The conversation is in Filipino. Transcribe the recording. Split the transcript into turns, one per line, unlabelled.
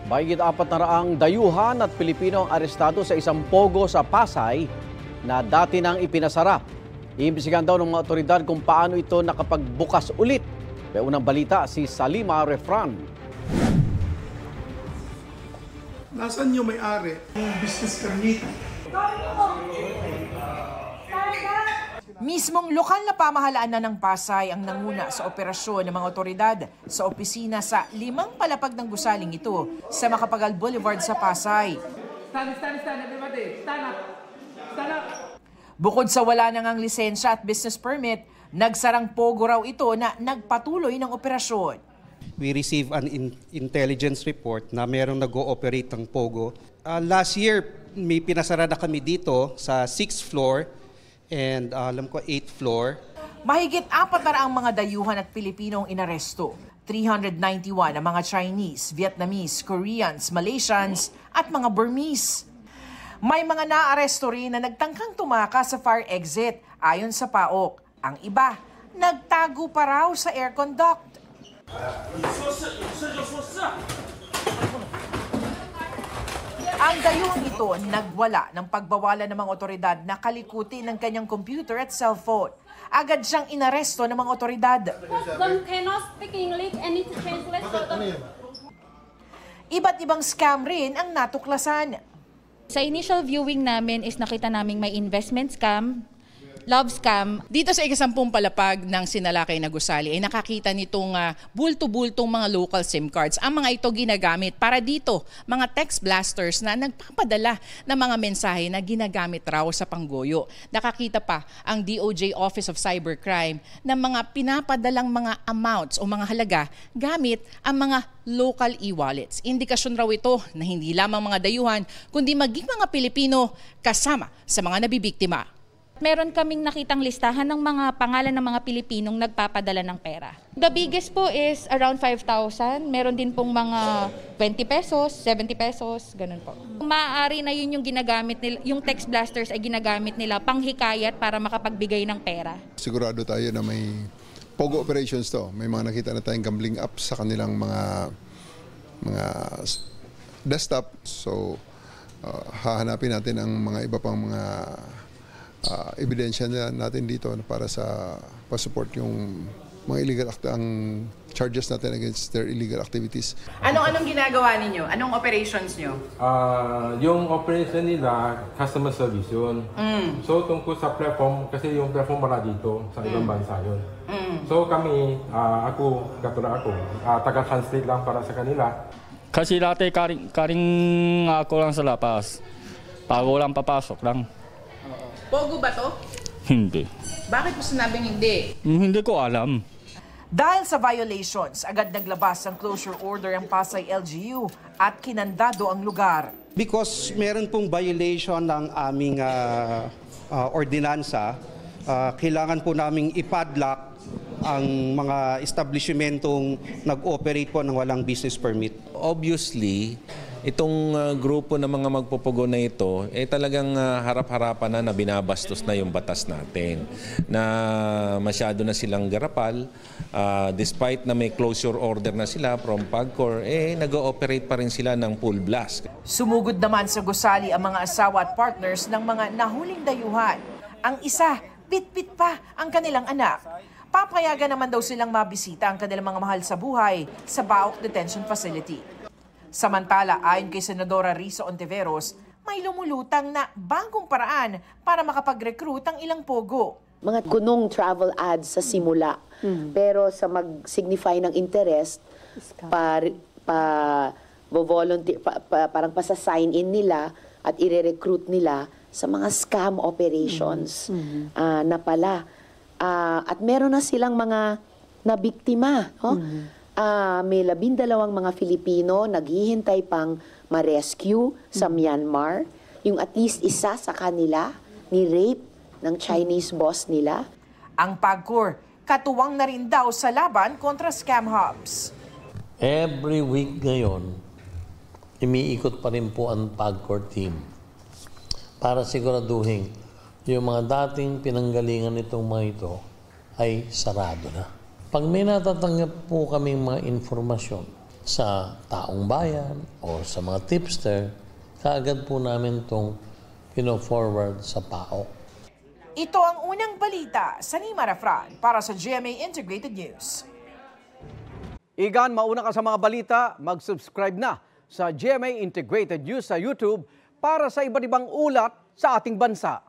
Mahigit 400 dayuhan at Pilipino ang arestado sa isang pogo sa Pasay na dati nang ipinasara. Iimbestigahan daw ng mga otoridad kung paano ito nakapagbukas ulit. May unang balita si Salima Refran.
Nasaan yung may-ari? Yung business permit.
Mismong lokal na pamahalaan na ng Pasay ang nanguna sa operasyon ng mga otoridad sa opisina sa 5 palapag ng gusaling ito sa Macapagal Boulevard sa Pasay.
Stand, everybody. Stand up. Stand up.
Bukod sa wala nang ang lisensya at business permit, nagsarang pogo raw ito na nagpatuloy ng operasyon.
We receive an intelligence report na mayroong nag-ooperate ng pogo. Last year, may pinasara na kami dito sa 6th floor and alam ko 8th floor.
Mahigit 400 ang mga dayuhan at Pilipinong inaresto. 391 ang mga Chinese, Vietnamese, Koreans, Malaysians at mga Burmese. May mga naaresto rin na nagtangkang tumakas sa fire exit ayon sa PAOK. Ang iba, nagtago pa raw sa aircon duct. Ang dayuhang ito nagwala ng pagbawalan ng mga otoridad na kalikutin ng kanyang computer at cellphone. Agad siyang inaresto ng mga otoridad.
Cannot speak English and it's translated.
Iba't ibang scam rin ang natuklasan.
Sa initial viewing namin is nakita namin may investment scam, love scam.
Dito sa ikasampung palapag ng Sinalakay na gusali ay nakakita nitong bulto-bultong mga local SIM cards. Ang mga ito ginagamit para dito, mga text blasters na nagpapadala ng mga mensahe na ginagamit raw sa panggoyo. Nakakita pa ang DOJ Office of Cybercrime ng mga pinapadalang mga amounts o mga halaga gamit ang mga local e-wallets. Indikasyon raw ito na hindi lamang mga dayuhan, kundi maging mga Pilipino kasama sa mga nabibiktima.
Meron kaming nakitang listahan ng mga pangalan ng mga Pilipinong nagpapadala ng pera. The biggest po is around 5,000. Meron din pong mga 20 pesos, 70 pesos, ganun po. Maaari na yun yung ginagamit nila, yung text blasters ay ginagamit nila panghikayat para makapagbigay ng pera.
Sigurado tayo na may pogo operations to. May mga nakita na tayong gambling apps sa kanilang mga desktop. So, hahanapin natin ang mga iba pang mga ebidensya natin dito para sa pa-support yung mga illegal ang charges natin against their illegal activities.
Anong ginagawa ninyo? Anong operations nyo?
Yung operation nila, customer service yun. So tungkol sa platform, kasi yung platform wala dito sa ibang bansa yun. So kami, katulad ako, taga-translate lang para sa kanila.
Kasi dati karing ako lang sa lapas. Bago lang papasok lang.
Pogo ba to?
Hindi.
Bakit mo sinabing hindi?
Hindi ko alam.
Dahil sa violations, agad naglabas ng closure order ang Pasay LGU at kinandado ang lugar.
Because meron pong violation ng aming ordinansa, kailangan po naming ipadlock ang mga establishmentong nag-operate po ng walang business permit.
Obviously, itong grupo ng mga magpupugo na ito, talagang harap-harapan na binabastos na yung batas natin. Na masyado na silang garapal, despite na may closure order na sila from PAGCOR, nag-ooperate pa rin sila ng full blast.
Sumugod naman sa gusali ang mga asawa at partners ng mga nahuling dayuhan. Ang isa, bit-bit pa ang kanilang anak. Papayagan naman daw silang mabisita ang kanilang mga mahal sa buhay sa Baok Detention Facility. Samantala, ayon kay Senadora Risa Ontiveros, may lumulutang na bagong paraan para makapag-recruit ang ilang pogo.
Mga kunong travel ads sa simula, pero sa mag-signify ng interest, parang pasa-sign in nila at ire-recruit nila sa mga scam operations na pala. At meron na silang mga nabiktima. May 12 mga Filipino naghihintay pang ma-rescue sa Myanmar. Yung at least isa sa kanila ni-rape ng Chinese boss nila.
Ang PAGCOR, katuwang na rin daw sa laban kontra scam hubs.
Every week ngayon, umiikot pa rin po ang PAGCOR team para siguraduhin yung mga dating pinanggalingan nitong mga ito ay sarado na. Pag may natatanggap po kaming mga informasyon sa taong bayan o sa mga tipster, kaagad po namin itong pino-forward sa PAOK.
Ito ang unang balita sa Nima Rafran para sa GMA Integrated News.
Igan, mauna ka sa mga balita, mag-subscribe na sa GMA Integrated News sa YouTube para sa iba't ibang ulat sa ating bansa.